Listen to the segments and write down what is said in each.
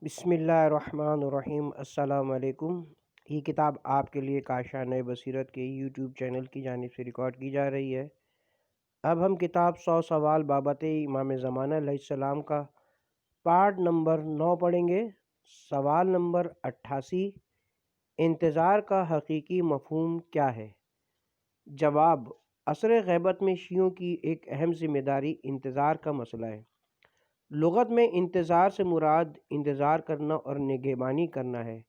بسم اللہ الرحمن الرحیم۔ السلام علیکم۔ یہ کتاب آپ کے لیے کاشانہ بصیرت کے یوٹیوب چینل کی جانب سے ریکارڈ کی جا رہی ہے۔ اب ہم کتاب 100 سوال بابت امام زمانہ علیہ السلام کا پارٹ نمبر 9 پڑھیں گے۔ سوال نمبر 88، انتظار کا حقیقی مفہوم کیا ہے؟ جواب، عصر غیبت میں شیعوں کی ایک اہم ذمہ داری انتظار کا مسئلہ ہے۔ لغت میں انتظار سے مراد انتظار کرنا اور نگہبانی کرنا ہے،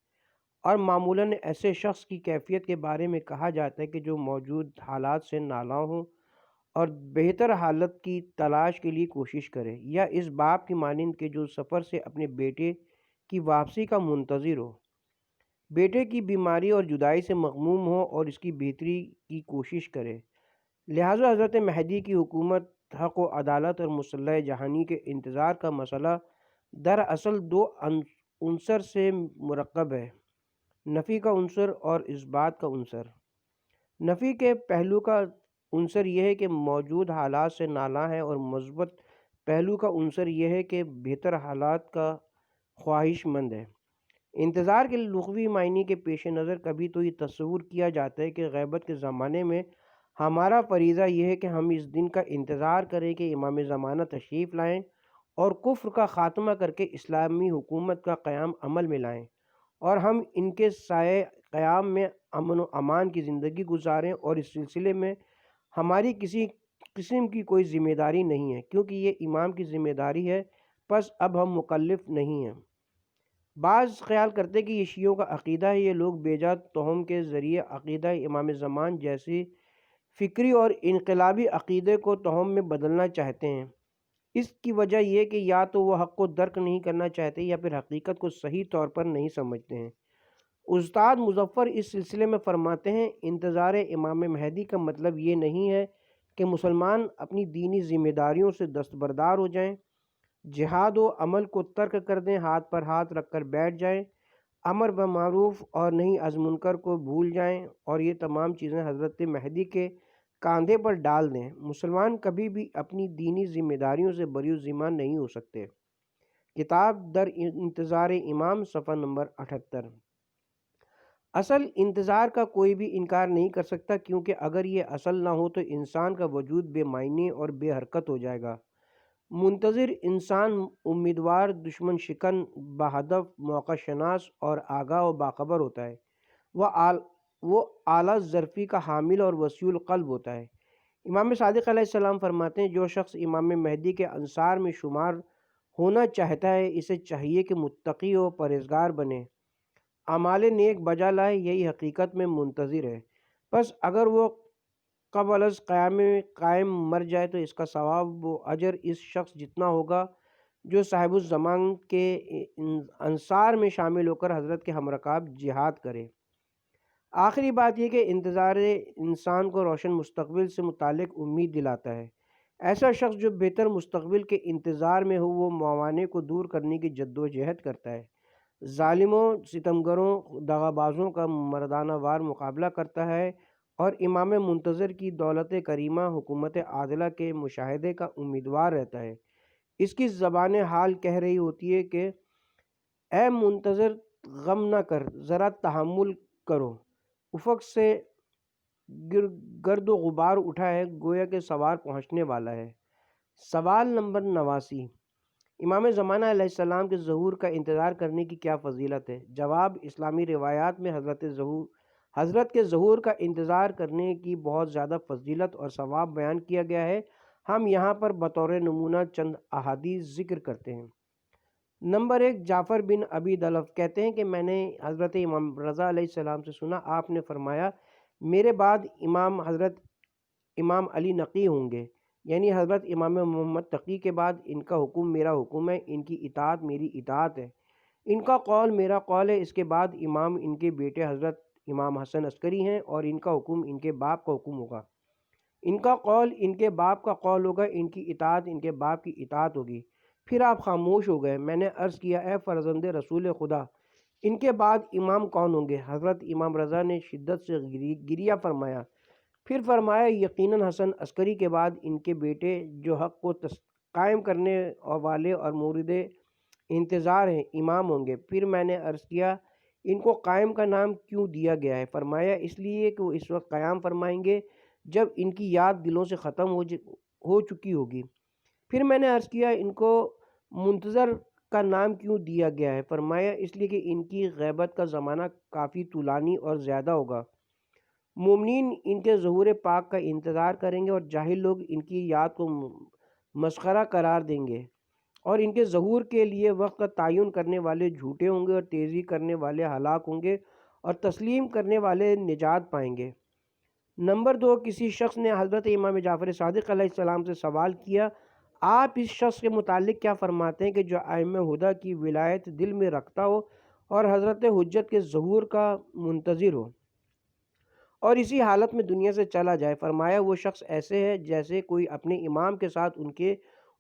اور معمولاً ایسے شخص کی کیفیت کے بارے میں کہا جاتا ہے کہ جو موجود حالات سے نالاں ہو اور بہتر حالت کی تلاش کے لیے کوشش کرے، یا اس باپ کی مانند کہ جو سفر سے اپنے بیٹے کی واپسی کا منتظر ہو، بیٹے کی بیماری اور جدائی سے مغموم ہو اور اس کی بہتری کی کوشش کرے۔ لہٰذا حضرت مہدی کی حکومت، حق و عدالت اور مسلح جہانی کے انتظار کا مسئلہ دراصل دو عنصر سے مرکب ہے: نفی کا عنصر اور اثبات کا عنصر۔ نفی کے پہلو کا عنصر یہ ہے کہ موجود حالات سے نالاں ہے، اور مثبت پہلو کا عنصر یہ ہے کہ بہتر حالات کا خواہش مند ہے۔ انتظار کے لغوی معنی کے پیش نظر کبھی تو یہ تصور کیا جاتا ہے کہ غیبت کے زمانے میں ہمارا فریضہ یہ ہے کہ ہم اس دن کا انتظار کریں کہ امام زمانہ تشریف لائیں اور کفر کا خاتمہ کر کے اسلامی حکومت کا قیام عمل میں لائیں، اور ہم ان کے سائے قیام میں امن و امان کی زندگی گزاریں، اور اس سلسلے میں ہماری کسی قسم کی کوئی ذمہ داری نہیں ہے، کیونکہ یہ امام کی ذمہ داری ہے، پس اب ہم مکلف نہیں ہیں۔ بعض خیال کرتے کہ یہ شیعوں کا عقیدہ ہے۔ یہ لوگ بے جا توہم کے ذریعے عقیدہ امام زمان جیسی فکری اور انقلابی عقیدے کو توہم میں بدلنا چاہتے ہیں۔ اس کی وجہ یہ کہ یا تو وہ حق کو درک نہیں کرنا چاہتے، یا پھر حقیقت کو صحیح طور پر نہیں سمجھتے ہیں۔ استاد مظفر اس سلسلے میں فرماتے ہیں، انتظار امام مہدی کا مطلب یہ نہیں ہے کہ مسلمان اپنی دینی ذمہ داریوں سے دستبردار ہو جائیں، جہاد و عمل کو ترک کر دیں، ہاتھ پر ہاتھ رکھ کر بیٹھ جائیں، امر بالمعروف اور نہی از منکر کو بھول جائیں اور یہ تمام چیزیں حضرت مہدی کے کاندھے پر ڈال دیں۔ مسلمان کبھی بھی اپنی دینی ذمہ داریوں سے بری ذمہ نہیں ہو سکتے۔ کتاب در انتظار امام، صفحہ نمبر 78۔ اصل انتظار کا کوئی بھی انکار نہیں کر سکتا، کیونکہ اگر یہ اصل نہ ہو تو انسان کا وجود بے معنی اور بے حرکت ہو جائے گا۔ منتظر انسان امیدوار، دشمن شکن، باہدف، موقع شناس اور آگاہ و باخبر ہوتا ہے۔ وہ اعلیٰ ظرفی کا حامل اور وسیع القلب ہوتا ہے۔ امام صادق علیہ السلام فرماتے ہیں، جو شخص امام مہدی کے انصار میں شمار ہونا چاہتا ہے، اسے چاہیے کہ متقی و پرہیزگار بنے، اعمال نیک بجا لائے، یہی حقیقت میں منتظر ہے۔ پس اگر وہ قبل از قائم مر جائے تو اس کا ثواب و اجر اس شخص جتنا ہوگا جو صاحب الزمان کے انصار میں شامل ہو کر حضرت کے ہمرکاب جہاد کرے۔ آخری بات یہ کہ انتظار انسان کو روشن مستقبل سے متعلق امید دلاتا ہے۔ ایسا شخص جو بہتر مستقبل کے انتظار میں ہو، وہ موانع کو دور کرنے کی جد و جہد کرتا ہے، ظالموں، ستمگروں، دغابازوں کا مردانہ وار مقابلہ کرتا ہے، اور امام منتظر کی دولت کریمہ، حکومت عادلہ کے مشاہدے کا امیدوار رہتا ہے۔ اس کی زبان حال کہہ رہی ہوتی ہے کہ اے منتظر، غم نہ کر، ذرا تحمل کرو، افق سے گرد و غبار اٹھا ہے، گویا کہ سوار پہنچنے والا ہے۔ سوال نمبر 89، امام زمانہ علیہ السلام کے ظہور کا انتظار کرنے کی کیا فضیلت ہے؟ جواب، اسلامی روایات میں حضرت کے ظہور کا انتظار کرنے کی بہت زیادہ فضیلت اور ثواب بیان کیا گیا ہے۔ ہم یہاں پر بطور نمونہ چند احادیث ذکر کرتے ہیں۔ نمبر 1، جعفر بن ابی دلف کہتے ہیں کہ میں نے حضرت امام رضا علیہ السلام سے سنا، آپ نے فرمایا، میرے بعد حضرت امام علی نقی ہوں گے، یعنی حضرت امام محمد تقی کے بعد ان کا حکم میرا حکم ہے، ان کی اطاعت میری اطاعت ہے، ان کا قول میرا قول ہے۔ اس کے بعد امام ان کے بیٹے حضرت امام حسن عسکری ہیں، اور ان کا حکم ان کے باپ کا حکم ہوگا، ان کا قول ان کے باپ کا قول ہوگا، ان کی اطاعت ان کے باپ کی اطاعت ہوگی۔ پھر آپ خاموش ہو گئے۔ میں نے عرض کیا، اے فرزند رسول خدا، ان کے بعد امام کون ہوں گے؟ حضرت امام رضا نے شدت سے گریہ فرمایا، پھر فرمایا، یقیناً حسن عسکری کے بعد ان کے بیٹے جو حق کو قائم کرنے والے اور مورد انتظار ہیں، امام ہوں گے۔ پھر میں نے عرض کیا ان کو قائم کا نام کیوں دیا گیا ہے؟ فرمایا اس لیے کہ وہ اس وقت قیام فرمائیں گے جب ان کی یاد دلوں سے ختم ہو چکی ہوگی۔ پھر میں نے عرض کیا ان کو منتظر کا نام کیوں دیا گیا ہے؟ فرمایا اس لیے کہ ان کی غیبت کا زمانہ کافی طولانی اور زیادہ ہوگا۔ مومنین ان کے ظہور پاک کا انتظار کریں گے اور جاہل لوگ ان کی یاد کو مسخرہ قرار دیں گے، اور ان کے ظہور کے لیے وقت کا تعین کرنے والے جھوٹے ہوں گے اور تیزی کرنے والے ہلاک ہوں گے اور تسلیم کرنے والے نجات پائیں گے۔ نمبر 2، کسی شخص نے حضرت امام جعفر صادق علیہ السلام سے سوال کیا آپ اس شخص کے متعلق کیا فرماتے ہیں کہ جو ائمہ ہدیٰ کی ولایت دل میں رکھتا ہو اور حضرت حجت کے ظہور کا منتظر ہو اور اسی حالت میں دنیا سے چلا جائے؟ فرمایا وہ شخص ایسے ہے جیسے کوئی اپنے امام کے ساتھ ان کے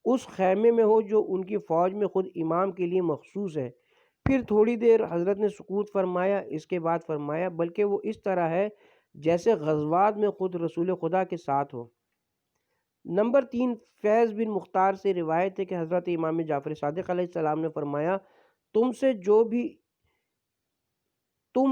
اس خیمے میں ہو جو ان کی فوج میں خود امام کے لیے مخصوص ہے۔ پھر تھوڑی دیر حضرت نے سکوت فرمایا، اس کے بعد فرمایا بلکہ وہ اس طرح ہے جیسے غزوات میں خود رسول خدا کے ساتھ ہو۔ نمبر 3، فیض بن مختار سے روایت ہے کہ حضرت امام جعفر صادق علیہ السلام نے فرمایا تم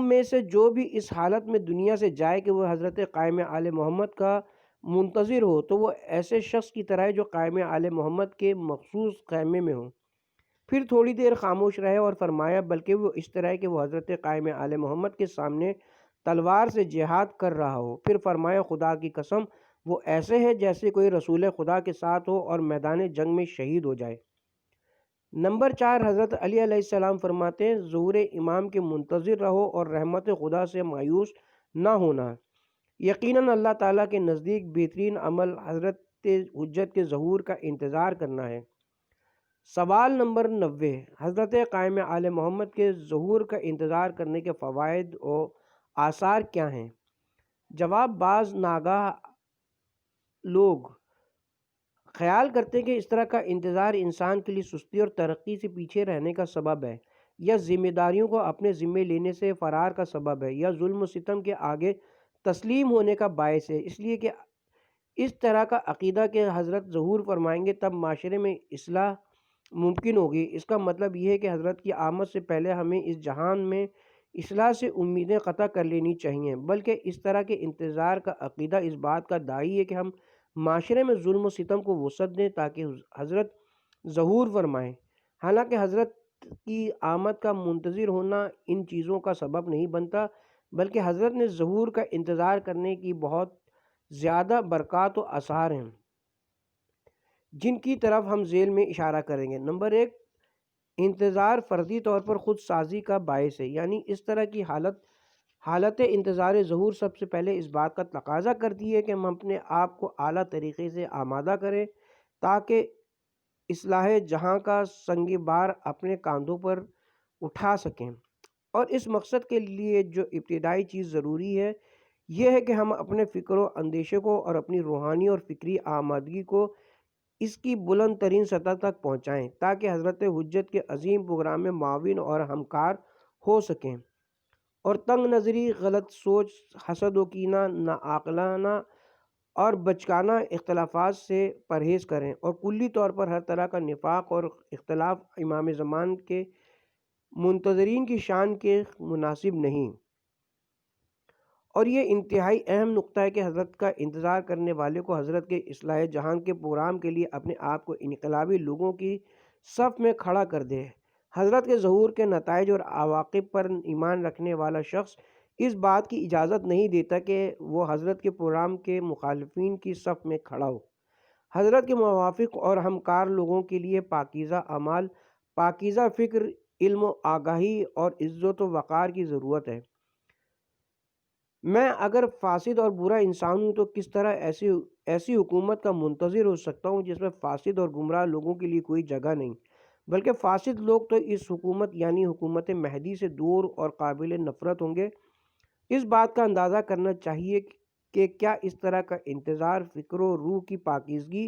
میں سے جو بھی اس حالت میں دنیا سے جائے کہ وہ حضرت قائم آل محمد کا منتظر ہو تو وہ ایسے شخص کی طرح ہے جو قائم آل محمد کے مخصوص خیمے میں ہو۔ پھر تھوڑی دیر خاموش رہے اور فرمایا بلکہ وہ اس طرح ہے کہ وہ حضرت قائم آل محمد کے سامنے تلوار سے جہاد کر رہا ہو۔ پھر فرمایا خدا کی قسم وہ ایسے ہے جیسے کوئی رسول خدا کے ساتھ ہو اور میدان جنگ میں شہید ہو جائے۔ نمبر 4، حضرت علی علیہ السلام فرماتے ہیں ظہور امام کے منتظر رہو اور رحمت خدا سے مایوس نہ ہونا۔ یقیناً اللہ تعالیٰ کے نزدیک بہترین عمل حضرت حجت کے ظہور کا انتظار کرنا ہے۔ سوال نمبر 90، حضرت قائم آل محمد کے ظہور کا انتظار کرنے کے فوائد و آثار کیا ہیں؟ جواب، بعض ناگاہ لوگ خیال کرتے ہیں کہ اس طرح کا انتظار انسان کے لیے سستی اور ترقی سے پیچھے رہنے کا سبب ہے، یا ذمہ داریوں کو اپنے ذمے لینے سے فرار کا سبب ہے، یا ظلم و ستم کے آگے تسلیم ہونے کا باعث ہے۔ اس لیے کہ اس طرح کا عقیدہ کہ حضرت ظہور فرمائیں گے تب معاشرے میں اصلاح ممکن ہوگی، اس کا مطلب یہ ہے کہ حضرت کی آمد سے پہلے ہمیں اس جہان میں اصلاح سے امیدیں قطع کر لینی چاہیے۔ بلکہ اس طرح کے انتظار کا عقیدہ اس بات کا داعی ہے کہ ہم معاشرے میں ظلم و ستم کو وسعت دیں تاکہ حضرت ظہور فرمائیں۔ حالانکہ حضرت کی آمد کا منتظر ہونا ان چیزوں کا سبب نہیں بنتا، بلکہ حضرت نے ظہور کا انتظار کرنے کی بہت زیادہ برکات و آثار ہیں جن کی طرف ہم ذیل میں اشارہ کریں گے۔ نمبر 1، انتظار فردی طور پر خود سازی کا باعث ہے، یعنی اس طرح کی حالت انتظار ظہور سب سے پہلے اس بات کا تقاضا کرتی ہے کہ ہم اپنے آپ کو اعلیٰ طریقے سے آمادہ کریں تاکہ اصلاح جہاں کا سنگ بار اپنے کاندھوں پر اٹھا سکیں، اور اس مقصد کے لیے جو ابتدائی چیز ضروری ہے یہ ہے کہ ہم اپنے فکر و اندیشے کو اور اپنی روحانی اور فکری آمادگی کو اس کی بلند ترین سطح تک پہنچائیں تاکہ حضرت حجت کے عظیم پروگرام میں معاون اور ہمکار ہو سکیں، اور تنگ نظری، غلط سوچ، حسد و کینہ، ناعقلانہ اور بچگانہ اختلافات سے پرہیز کریں، اور کلی طور پر ہر طرح کا نفاق اور اختلاف امام زمان کے منتظرین کی شان کے مناسب نہیں۔ اور یہ انتہائی اہم نقطہ ہے کہ حضرت کا انتظار کرنے والے کو حضرت کے اصلاح جہان کے پروگرام کے لیے اپنے آپ کو انقلابی لوگوں کی صف میں کھڑا کر دے۔ حضرت کے ظہور کے نتائج اور عواقب پر ایمان رکھنے والا شخص اس بات کی اجازت نہیں دیتا کہ وہ حضرت کے پروگرام کے مخالفین کی صف میں کھڑا ہو۔ حضرت کے موافق اور ہمکار لوگوں کے لیے پاکیزہ اعمال، پاکیزہ فکر، علم و آگاہی اور عزت و وقار کی ضرورت ہے۔ میں اگر فاسد اور برا انسان ہوں تو کس طرح ایسی حکومت کا منتظر ہو سکتا ہوں جس میں فاسد اور گمراہ لوگوں کے لیے کوئی جگہ نہیں، بلکہ فاسد لوگ تو اس حکومت یعنی حکومت مہدی سے دور اور قابل نفرت ہوں گے۔ اس بات کا اندازہ کرنا چاہیے کہ کیا اس طرح کا انتظار فکر و روح کی پاکیزگی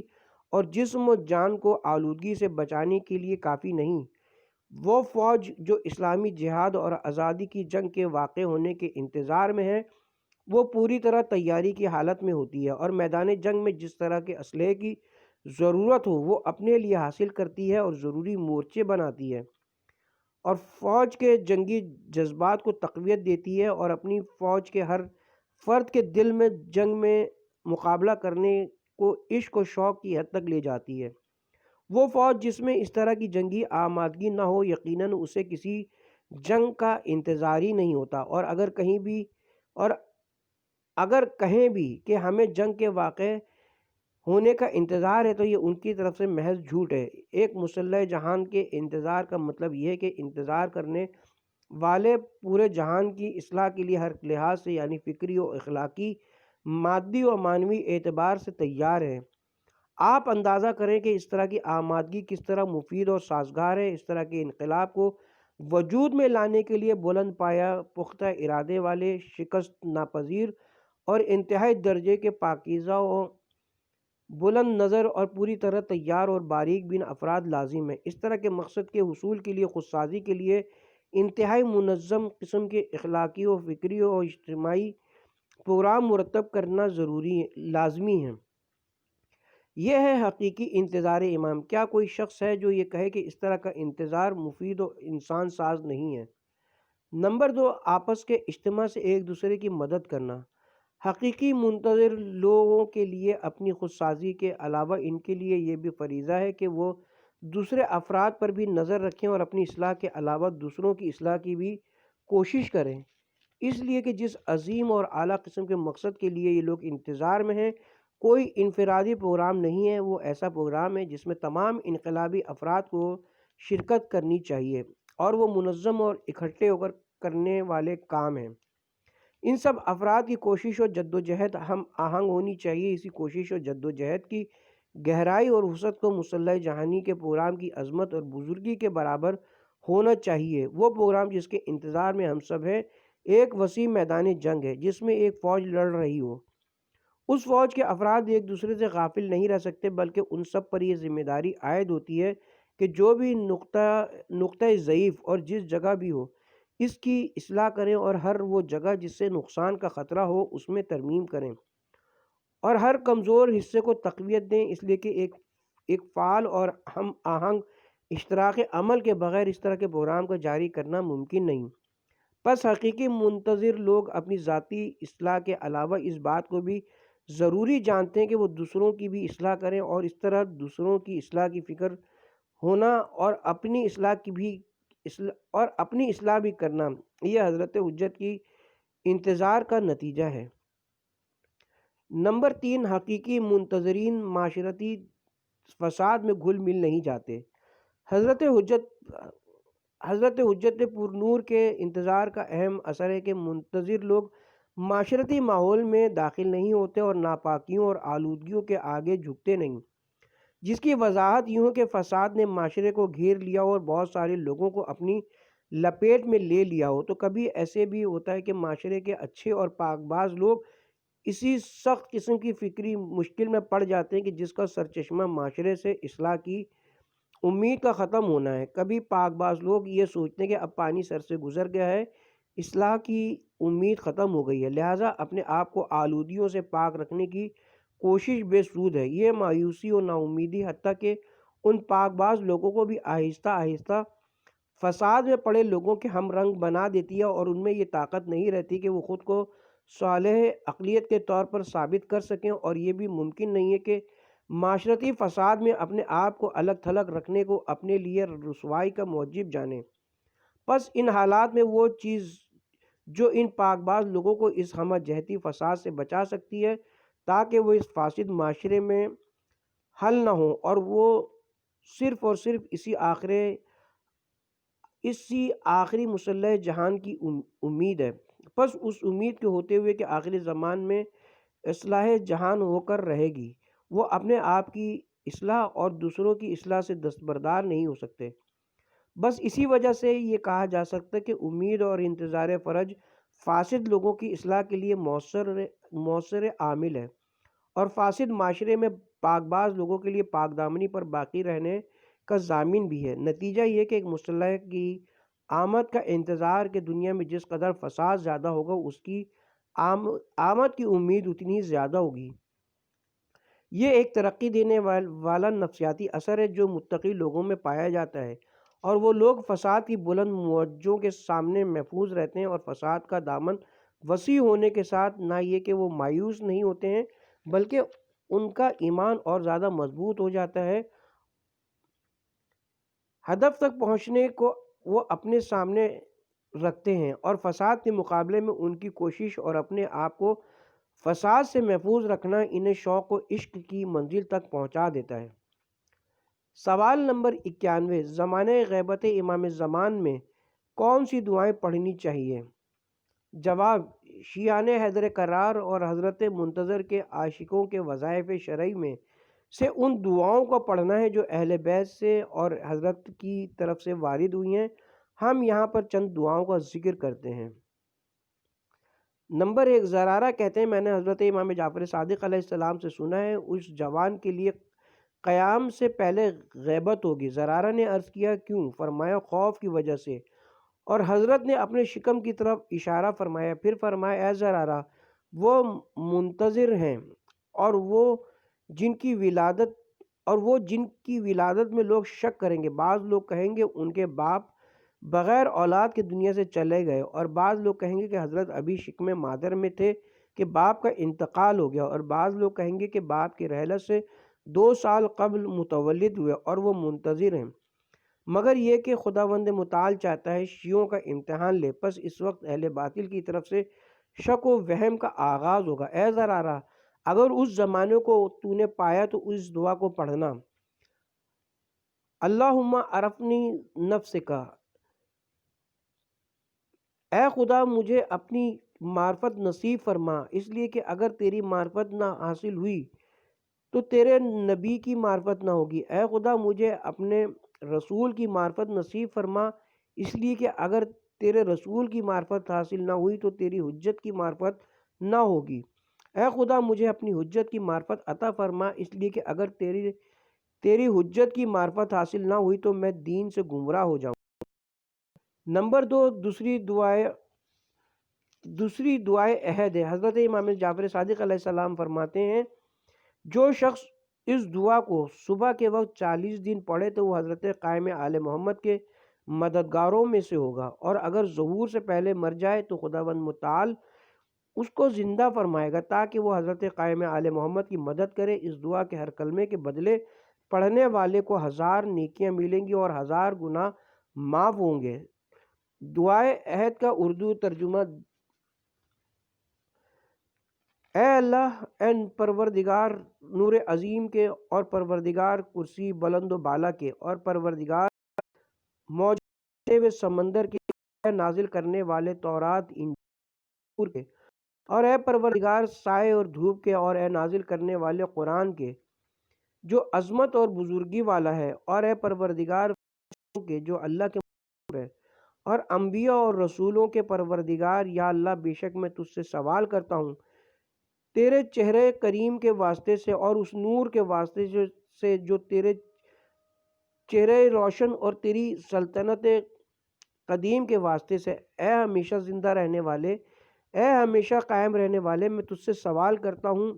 اور جسم و جان کو آلودگی سے بچانے کے لیے کافی نہیں؟ وہ فوج جو اسلامی جہاد اور آزادی کی جنگ کے واقع ہونے کے انتظار میں ہے وہ پوری طرح تیاری کی حالت میں ہوتی ہے، اور میدان جنگ میں جس طرح کے اسلحے کی ضرورت ہو وہ اپنے لیے حاصل کرتی ہے اور ضروری مورچے بناتی ہے۔ اور فوج کے جنگی جذبات کو تقویت دیتی ہے اور اپنی فوج کے ہر فرد کے دل میں جنگ میں مقابلہ کرنے کو عشق و شوق کی حد تک لے جاتی ہے۔ وہ فوج جس میں اس طرح کی جنگی آمادگی نہ ہو یقیناً اسے کسی جنگ کا انتظار ہی نہیں ہوتا، اور اگر کہیں بھی کہ ہمیں جنگ کے واقع ہونے کا انتظار ہے تو یہ ان کی طرف سے محض جھوٹ ہے۔ ایک مسلح جہان کے انتظار کا مطلب یہ ہے کہ انتظار کرنے والے پورے جہان کی اصلاح کے لیے ہر لحاظ سے یعنی فکری و اخلاقی، مادی و معنوی اعتبار سے تیار ہیں۔ آپ اندازہ کریں کہ اس طرح کی آمادگی کس طرح مفید اور سازگار ہے۔ اس طرح کے انقلاب کو وجود میں لانے کے لیے بلند پایہ، پختہ ارادے والے، شکست ناپذیر اور انتہائی درجے کے پاکیزہ و بلند نظر اور پوری طرح تیار اور باریک بین افراد لازم ہیں۔ اس طرح کے مقصد کے حصول کے لیے خودسازی کے لیے انتہائی منظم قسم کے اخلاقی و فکری و اجتماعی پروگرام مرتب کرنا لازمی ہے۔ یہ ہے حقیقی انتظار امام۔ کیا کوئی شخص ہے جو یہ کہے کہ اس طرح کا انتظار مفید و انسان ساز نہیں ہے؟ نمبر 2، آپس کے اجتماع سے ایک دوسرے کی مدد کرنا۔ حقیقی منتظر لوگوں کے لیے اپنی خودسازی کے علاوہ ان کے لیے یہ بھی فریضہ ہے کہ وہ دوسرے افراد پر بھی نظر رکھیں اور اپنی اصلاح کے علاوہ دوسروں کی اصلاح کی بھی کوشش کریں، اس لیے کہ جس عظیم اور اعلیٰ قسم کے مقصد کے لیے یہ لوگ انتظار میں ہیں کوئی انفرادی پروگرام نہیں ہے، وہ ایسا پروگرام ہے جس میں تمام انقلابی افراد کو شرکت کرنی چاہیے اور وہ منظم اور اکٹھے ہو کر کرنے والے کام ہیں۔ ان سب افراد کی کوشش و جدوجہد ہم آہنگ ہونی چاہیے۔ اسی کوشش و جدوجہد کی گہرائی اور وسعت کو مسلح جہانی کے پروگرام کی عظمت اور بزرگی کے برابر ہونا چاہیے۔ وہ پروگرام جس کے انتظار میں ہم سب ہیں ایک وسیع میدان جنگ ہے جس میں ایک فوج لڑ رہی ہو۔ اس فوج کے افراد ایک دوسرے سے غافل نہیں رہ سکتے، بلکہ ان سب پر یہ ذمہ داری عائد ہوتی ہے کہ جو بھی نقطہ ضعیف اور جس جگہ بھی ہو اس کی اصلاح کریں اور ہر وہ جگہ جس سے نقصان کا خطرہ ہو اس میں ترمیم کریں اور ہر کمزور حصے کو تقویت دیں، اس لیے کہ ایک فعال اور ہم آہنگ اشتراک عمل کے بغیر اس طرح کے پروگرام کو جاری کرنا ممکن نہیں۔ پس حقیقی منتظر لوگ اپنی ذاتی اصلاح کے علاوہ اس بات کو بھی ضروری جانتے ہیں کہ وہ دوسروں کی بھی اصلاح کریں اور اس طرح دوسروں کی اصلاح کی فکر ہونا اور اپنی اصلاح بھی کرنا یہ حضرت حجت کی انتظار کا نتیجہ ہے۔ نمبر 3، حقیقی منتظرین معاشرتی فساد میں گھل مل نہیں جاتے۔ حضرت حجت پر نور کے انتظار کا اہم اثر ہے کہ منتظر لوگ معاشرتی ماحول میں داخل نہیں ہوتے اور ناپاکیوں اور آلودگیوں کے آگے جھکتے نہیں، جس کی وضاحت یوں ہے کہ فساد نے معاشرے کو گھیر لیا اور بہت سارے لوگوں کو اپنی لپیٹ میں لے لیا ہو۔ تو کبھی ایسے بھی ہوتا ہے کہ معاشرے کے اچھے اور پاک باز لوگ اسی سخت قسم کی فکری مشکل میں پڑ جاتے ہیں کہ جس کا سرچشمہ معاشرے سے اصلاح کی امید کا ختم ہونا ہے۔ کبھی پاک باز لوگ یہ سوچتے ہیں کہ اب پانی سر سے گزر گیا ہے، اصلاح کی امید ختم ہو گئی ہے، لہٰذا اپنے آپ کو آلودگیوں سے پاک رکھنے کی کوشش بے سود ہے۔ یہ مایوسی و ناامیدی حتیٰ کہ ان پاک باز لوگوں کو بھی آہستہ آہستہ فساد میں پڑے لوگوں کے ہم رنگ بنا دیتی ہے اور ان میں یہ طاقت نہیں رہتی کہ وہ خود کو صالح عقلیت کے طور پر ثابت کر سکیں، اور یہ بھی ممکن نہیں ہے کہ معاشرتی فساد میں اپنے آپ کو الگ تھلگ رکھنے کو اپنے لیے رسوائی کا موجب جانیں۔ پس ان حالات میں وہ چیز جو ان پاک باز لوگوں کو اس ہمہ جہتی فساد سے بچا سکتی ہے تاکہ وہ اس فاسد معاشرے میں حل نہ ہوں، اور وہ صرف اور صرف اسی آخری مسلح جہان کی امید ہے۔ پس اس امید کے ہوتے ہوئے کہ آخری زمان میں اصلاح جہان ہو کر رہے گی، وہ اپنے آپ کی اصلاح اور دوسروں کی اصلاح سے دستبردار نہیں ہو سکتے۔ بس اسی وجہ سے یہ کہا جا سکتا ہے کہ امید اور انتظار فرج فاسد لوگوں کی اصلاح کے لیے مؤثر عامل ہے اور فاسد معاشرے میں پاک باز لوگوں کے لیے پاک دامنی پر باقی رہنے کا ضامن بھی ہے۔ نتیجہ یہ کہ ایک مسلح کی آمد کا انتظار کہ دنیا میں جس قدر فساد زیادہ ہوگا اس کی آمد کی امید اتنی ہی زیادہ ہوگی۔ یہ ایک ترقی دینے والا نفسیاتی اثر ہے جو متقی لوگوں میں پایا جاتا ہے اور وہ لوگ فساد کی بلند موجوں کے سامنے محفوظ رہتے ہیں، اور فساد کا دامن وسیع ہونے کے ساتھ نہ یہ کہ وہ مایوس نہیں ہوتے ہیں بلکہ ان کا ایمان اور زیادہ مضبوط ہو جاتا ہے۔ ہدف تک پہنچنے کو وہ اپنے سامنے رکھتے ہیں، اور فساد کے مقابلے میں ان کی کوشش اور اپنے آپ کو فساد سے محفوظ رکھنا انہیں شوق و عشق کی منزل تک پہنچا دیتا ہے۔ سوال نمبر 91، زمانہ غیبت امام زمان میں کون سی دعائیں پڑھنی چاہیے؟ جواب، شیعان حیدر کرار اور حضرت منتظر کے عاشقوں کے وظائف شرعی میں سے ان دعاؤں کو پڑھنا ہے جو اہل بیت سے اور حضرت کی طرف سے وارد ہوئی ہیں۔ ہم یہاں پر چند دعاؤں کا ذکر کرتے ہیں۔ نمبر 1، زرارہ کہتے ہیں میں نے حضرت امام جعفر صادق علیہ السلام سے سنا ہے اس جوان کے لیے قیام سے پہلے غیبت ہوگی۔ زرارہ نے عرض کیا کیوں؟ فرمایا خوف کی وجہ سے، اور حضرت نے اپنے شکم کی طرف اشارہ فرمایا، پھر فرمایا اے زرارہ وہ منتظر ہیں اور وہ جن کی ولادت میں لوگ شک کریں گے۔ بعض لوگ کہیں گے ان کے باپ بغیر اولاد کے دنیا سے چلے گئے، اور بعض لوگ کہیں گے کہ حضرت ابھی شکم مادر میں تھے کہ باپ کا انتقال ہو گیا، اور بعض لوگ کہیں گے کہ باپ کی رحلت سے 2 سال قبل متولد ہوئے اور وہ منتظر ہیں، مگر یہ کہ خداوند متعال چاہتا ہے شیعوں کا امتحان لے، پس اس وقت اہل باطل کی طرف سے شک و وہم کا آغاز ہوگا۔ اے زرارہ اگر اس زمانے کو تو نے پایا تو اس دعا کو پڑھنا، اللہم عرفنی نفسکا، اے خدا مجھے اپنی معرفت نصیب فرما، اس لیے کہ اگر تیری معرفت نہ حاصل ہوئی تو تیرے نبی کی معرفت نہ ہوگی۔ اے خدا مجھے اپنے رسول کی معرفت نصیب فرما، اس لیے کہ اگر تیرے رسول کی معرفت حاصل نہ ہوئی تو تیری حجت کی معرفت نہ ہوگی۔ اے خدا مجھے اپنی حجت کی معرفت عطا فرما، اس لیے کہ اگر تیری حجت کی معرفت حاصل نہ ہوئی تو میں دین سے گمراہ ہو جاؤں۔ نمبر 2، دوسری دعائے عہد ہے۔ حضرت امام جعفر صادق علیہ السلام فرماتے ہیں جو شخص اس دعا کو صبح کے وقت 40 دن پڑھے تو وہ حضرت قائم آل محمد کے مددگاروں میں سے ہوگا، اور اگر ظہور سے پہلے مر جائے تو خداوند متعال اس کو زندہ فرمائے گا تاکہ وہ حضرت قائم آل محمد کی مدد کرے۔ اس دعا کے ہر کلمے کے بدلے پڑھنے والے کو 1000 نیکیاں ملیں گی اور 1000 گناہ معاف ہوں گے۔ دعائے عہد کا اردو ترجمہ، اے اللہ، اے پروردگار نور عظیم کے اور پروردگار کرسی بلند و بالا کے اور پروردگار موجے ہوئے سمندر کے، اے نازل کرنے والے تورات انجیل کے، اور اے پروردگار سائے اور دھوپ کے، اور اے نازل کرنے والے قرآن کے جو عظمت اور بزرگی والا ہے، اور اے پروردگار کے جو اللہ کے ہے، اور انبیاء اور رسولوں کے پروردگار، یا اللہ بے شک میں تجھ سے سوال کرتا ہوں تیرے چہرے کریم کے واسطے سے اور اس نور کے واسطے سے جو تیرے چہرے روشن اور تیری سلطنت قدیم کے واسطے سے، اے ہمیشہ زندہ رہنے والے، اے ہمیشہ قائم رہنے والے، میں تجھ سے سوال کرتا ہوں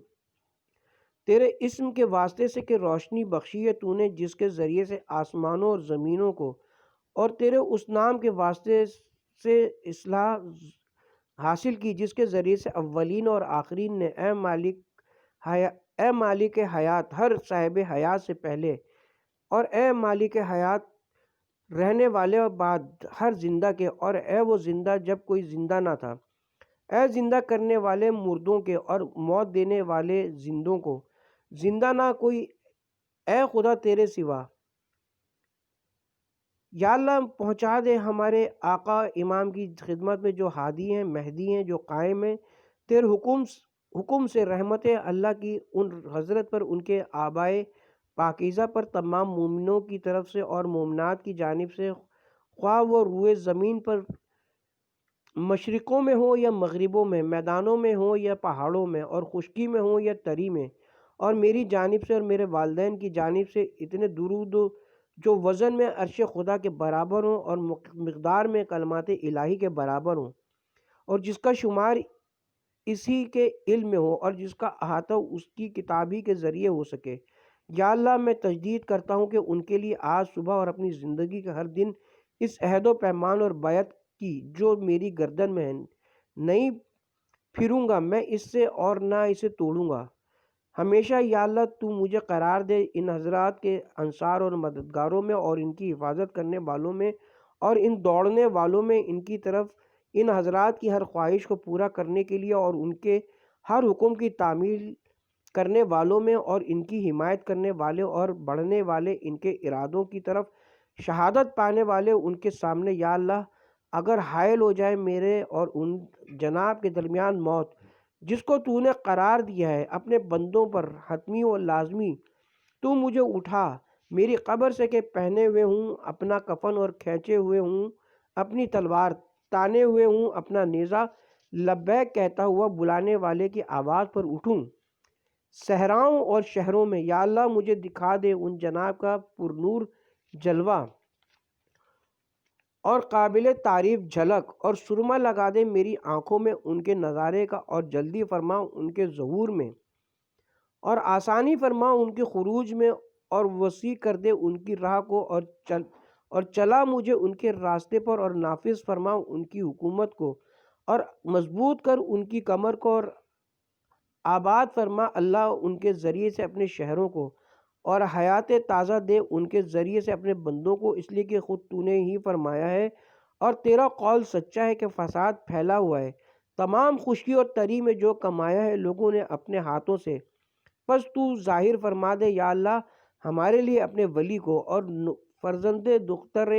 تیرے اسم کے واسطے سے کہ روشنی بخشی ہے تو نے جس کے ذریعے سے آسمانوں اور زمینوں کو، اور تیرے اس نام کے واسطے سے اصلاح حاصل کی جس کے ذریعے سے اولین اور آخرین نے، اے مالک حیات ہر صاحب حیات سے پہلے، اور اے مالک حیات رہنے والے اور بعد ہر زندہ کے، اور اے وہ زندہ جب کوئی زندہ نہ تھا، اے زندہ کرنے والے مردوں کے اور موت دینے والے زندوں کو، زندہ نہ کوئی اے خدا تیرے سوا۔ یا اللہ پہنچا دے ہمارے آقا امام کی خدمت میں جو ہادی ہیں، مہدی ہیں، جو قائم ہیں تیرے حکم سے، رحمت اللہ کی ان حضرت پر، ان کے آبائے پاکیزہ پر، تمام مومنوں کی طرف سے اور مومنات کی جانب سے، خواہ وہ روئے زمین پر مشرقوں میں ہوں یا مغربوں میں، میدانوں میں ہوں یا پہاڑوں میں، اور خشکی میں ہوں یا تری میں، اور میری جانب سے اور میرے والدین کی جانب سے اتنے درود جو وزن میں عرش خدا کے برابر ہوں اور مقدار میں کلمات الہی کے برابر ہوں، اور جس کا شمار اسی کے علم میں ہو اور جس کا احاطہ اس کی کتاب ہی کے ذریعے ہو سکے، یا اللہ میں تجدید کرتا ہوں کہ ان کے لیے آج صبح اور اپنی زندگی کا ہر دن اس عہد و پیمان اور بیعت کی جو میری گردن میں ہے نہیں پھروں گا میں اس سے اور نہ اسے توڑوں گا ہمیشہ۔ یا اللہ تو مجھے قرار دے ان حضرات کے انصار اور مددگاروں میں اور ان کی حفاظت کرنے والوں میں اور ان دوڑنے والوں میں ان کی طرف ان حضرات کی ہر خواہش کو پورا کرنے کے لیے اور ان کے ہر حکم کی تعمیل کرنے والوں میں اور ان کی حمایت کرنے والے اور بڑھنے والے ان کے ارادوں کی طرف شہادت پانے والے ان کے سامنے۔ یا اللہ اگر حائل ہو جائے میرے اور ان جناب کے درمیان موت جس کو تو نے قرار دیا ہے اپنے بندوں پر حتمی و لازمی، تو مجھے اٹھا میری قبر سے کہ پہنے ہوئے ہوں اپنا کفن اور کھینچے ہوئے ہوں اپنی تلوار، تانے ہوئے ہوں اپنا نیزہ، لبیک کہتا ہوا بلانے والے کی آواز پر اٹھوں صحراؤں اور شہروں میں۔ یا اللہ مجھے دکھا دے ان جناب کا پرنور جلوہ اور قابل تعریف جھلک اور سرما لگا دے میری آنکھوں میں ان کے نظارے کا اور جلدی فرما ان کے ظہور میں اور آسانی فرما ان کے خروج میں اور وسیع کر دے ان کی راہ کو اور چلا مجھے ان کے راستے پر اور نافذ فرما ان کی حکومت کو اور مضبوط کر ان کی کمر کو اور آباد فرما اللہ ان کے ذریعے سے اپنے شہروں کو اور حیات تازہ دے ان کے ذریعے سے اپنے بندوں کو، اس لیے کہ خود تو نے ہی فرمایا ہے اور تیرا قول سچا ہے کہ فساد پھیلا ہوا ہے تمام خشکی اور تری میں جو کمایا ہے لوگوں نے اپنے ہاتھوں سے، پس تو ظاہر فرما دے یا اللہ ہمارے لیے اپنے ولی کو اور فرزند دختر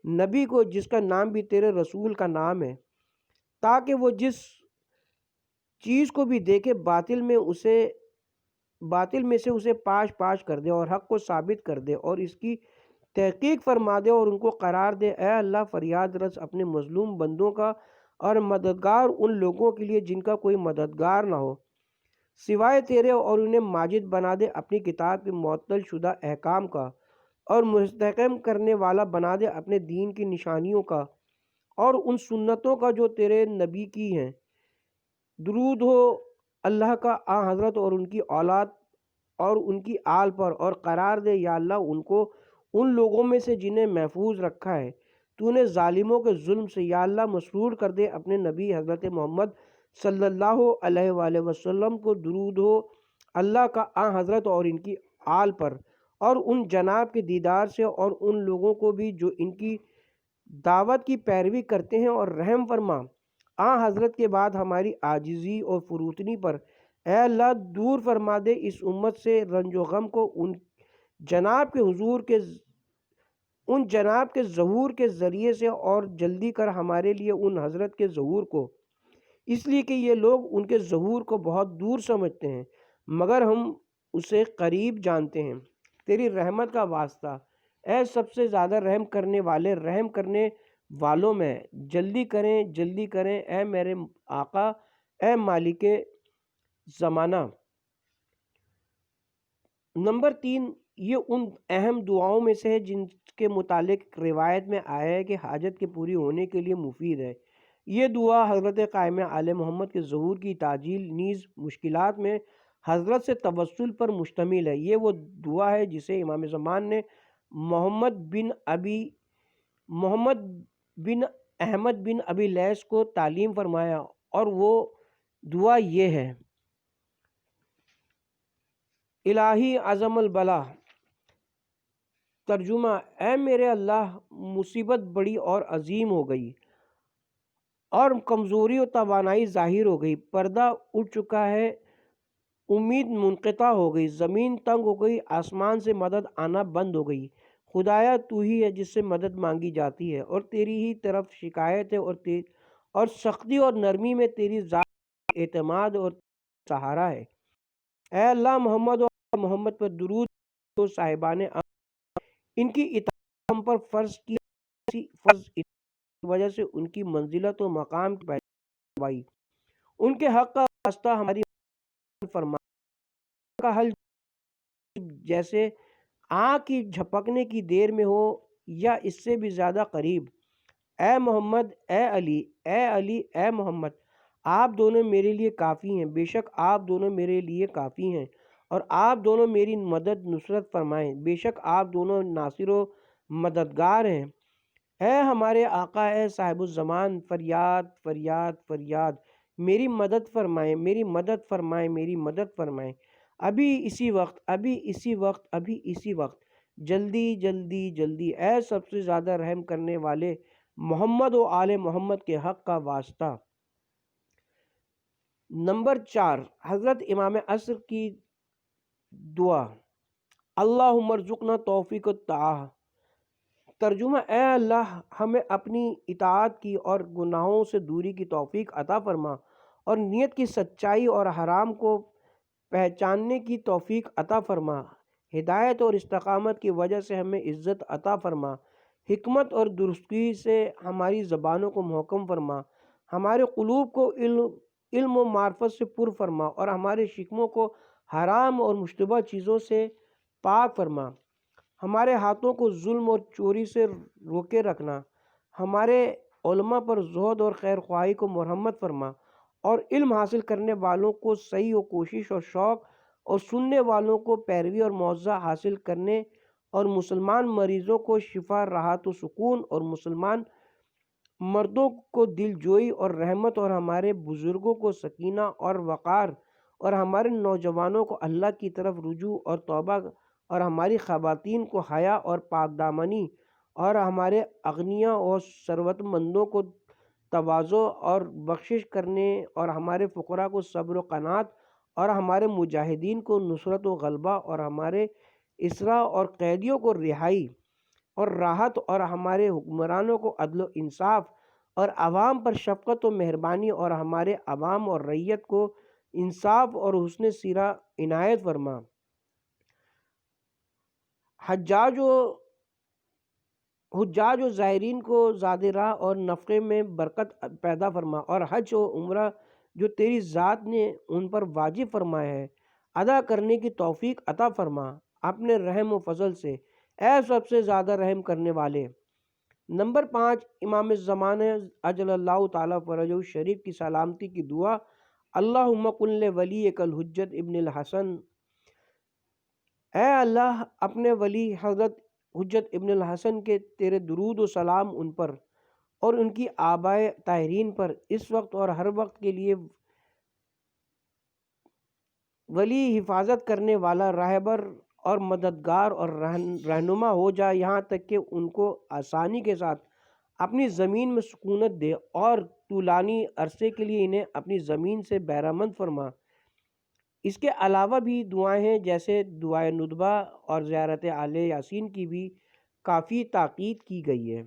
نبی کو جس کا نام بھی تیرے رسول کا نام ہے، تاکہ وہ جس چیز کو بھی دیکھے باطل میں سے اسے پاش پاش کر دے اور حق کو ثابت کر دے اور اس کی تحقیق فرما دے اور ان کو قرار دے۔ اے اللہ فریاد رس اپنے مظلوم بندوں کا اور مددگار ان لوگوں کے لیے جن کا کوئی مددگار نہ ہو سوائے تیرے، اور انہیں ماجد بنا دے اپنی کتاب کے معطل شدہ احکام کا اور مستحکم کرنے والا بنا دے اپنے دین کی نشانیوں کا اور ان سنتوں کا جو تیرے نبی کی ہیں۔ درود ہو اللہ کا آ حضرت اور ان کی اولاد اور ان کی آل پر، اور قرار دے یا اللہ ان کو ان لوگوں میں سے جنہیں محفوظ رکھا ہے تو نے ظالموں کے ظلم سے۔ یا اللہ مسرور کر دے اپنے نبی حضرت محمد صلی اللہ علیہ وآلہ وسلم کو۔ درود ہو اللہ کا آ حضرت اور ان کی آل پر اور ان جناب کے دیدار سے اور ان لوگوں کو بھی جو ان کی دعوت کی پیروی کرتے ہیں، اور رحم فرما آ حضرت کے بعد ہماری عاجزی اور فروتنی پر۔ اے اللہ دور فرما دے اس امت سے رنج و غم کو ان جناب کے ظہور کے ذریعے سے، اور جلدی کر ہمارے لیے ان حضرت کے ظہور کو، اس لیے کہ یہ لوگ ان کے ظہور کو بہت دور سمجھتے ہیں مگر ہم اسے قریب جانتے ہیں۔ تیری رحمت کا واسطہ اے سب سے زیادہ رحم کرنے والے، رحم کرنے والوں میں جلدی کریں اے میرے آقا، اے مالک زمانہ۔ نمبر 3، یہ ان اہم دعاؤں میں سے ہے جن کے متعلق روایت میں آیا ہے کہ حاجت کے پوری ہونے کے لیے مفید ہے۔ یہ دعا حضرت قائم آل محمد کے ظہور کی تعجیل نیز مشکلات میں حضرت سے توسل پر مشتمل ہے۔ یہ وہ دعا ہے جسے امام زمان نے محمد بن احمد بن ابی لیث کو تعلیم فرمایا، اور وہ دعا یہ ہے: الہی عظم البلا۔ ترجمہ: اے میرے اللہ مصیبت بڑی اور عظیم ہو گئی اور کمزوری و توانائی ظاہر ہو گئی، پردہ اٹھ چکا ہے، امید منقطع ہو گئی، زمین تنگ ہو گئی، آسمان سے مدد آنا بند ہو گئی۔ خدایا تو ہی ہے جس سے مدد مانگی جاتی ہے اور تیری ہی طرف شکایت ہے، اور سختی اور نرمی میں تیری ذات اعتماد اور سہارا ہے۔ اے اللہ محمد اور محمد پر درود تو صاحبان ان کی اطاعت ہم پر فرض کی، کی وجہ سے ان کی منزلت و مقام کی پہچان، ان کے حق کا واسطہ ہماری فرما کا حل جیسے آنکھ کی جھپکنے کی دیر میں ہو یا اس سے بھی زیادہ قریب۔ اے محمد، اے علی، اے علی، اے محمد، آپ دونوں میرے لیے کافی ہیں، بے شک آپ دونوں میرے لیے کافی ہیں، اور آپ دونوں میری مدد نصرت فرمائیں، بے شک آپ دونوں ناصر و مددگار ہیں۔ اے ہمارے آقا، اے صاحب الزمان، فریاد فریاد فریاد، میری مدد فرمائیں، میری مدد فرمائیں، میری مدد فرمائیں، ابھی اسی وقت، ابھی اسی وقت، ابھی اسی وقت، جلدی جلدی جلدی، اے سب سے زیادہ رحم کرنے والے محمد و آل محمد کے حق کا واسطہ۔ نمبر 4، حضرت امام عصر کی دعا، اللہم ارزقنا توفیق الطاعہ۔ ترجمہ، اے اللہ ہمیں اپنی اطاعت کی اور گناہوں سے دوری کی توفیق عطا فرما، اور نیت کی سچائی اور حرام کو پہچاننے کی توفیق عطا فرما۔ ہدایت اور استقامت کی وجہ سے ہمیں عزت عطا فرما، حکمت اور درستگی سے ہماری زبانوں کو محکم فرما، ہمارے قلوب کو علم و معرفت سے پر فرما، اور ہمارے شکموں کو حرام اور مشتبہ چیزوں سے پاک فرما، ہمارے ہاتھوں کو ظلم اور چوری سے روکے رکھنا، ہمارے علماء پر زہد اور خیر خواہی کو مرحمت فرما، اور علم حاصل کرنے والوں کو سعی و کوشش اور شوق، اور سننے والوں کو پیروی اور معاوضہ حاصل کرنے، اور مسلمان مریضوں کو شفا، راحت و سکون، اور مسلمان مردوں کو دل جوئی اور رحمت، اور ہمارے بزرگوں کو سکینہ اور وقار، اور ہمارے نوجوانوں کو اللہ کی طرف رجوع اور توبہ، اور ہماری خواتین کو حیا اور پاک دامنی، اور ہمارے اغنیاء اور ثروت مندوں کو تواضع اور بخشش کرنے، اور ہمارے فقراء کو صبر و قناعت، اور ہمارے مجاہدین کو نصرت و غلبہ، اور ہمارے اسرا اور قیدیوں کو رہائی اور راحت، اور ہمارے حکمرانوں کو عدل و انصاف، اور عوام پر شفقت و مہربانی، اور ہمارے عوام اور رعیت کو انصاف اور حسن سیرہ عنایت فرما۔ حجاج و زائرین کو زاد راہ اور نفقے میں برکت پیدا فرما، اور حج و عمرہ جو تیری ذات نے ان پر واجب فرمایا ہے ادا کرنے کی توفیق عطا فرما اپنے رحم و فضل سے، اے سب سے زیادہ رحم کرنے والے۔ نمبر 5، امام زمانہ اجل اللہ تعالیٰ فرجہ الشریف کی سلامتی کی دعا، اللہم کن لولیک الحجت ابن الحسن۔ اے اللہ اپنے ولی حضرت حجت ابن الحسن کے تیرے درود و سلام ان پر اور ان کی آبائے طاہرین پر اس وقت اور ہر وقت کے لیے ولی، حفاظت کرنے والا، راہبر اور مددگار اور رہنما ہو جا، یہاں تک کہ ان کو آسانی کے ساتھ اپنی زمین میں سکونت دے، اور طولانی عرصے کے لیے انہیں اپنی زمین سے بہرہ مند فرما۔ اس کے علاوہ بھی دعائیں ہیں، جیسے دعائے ندبہ اور زیارت آل یاسین کی بھی کافی تاکید کی گئی ہے۔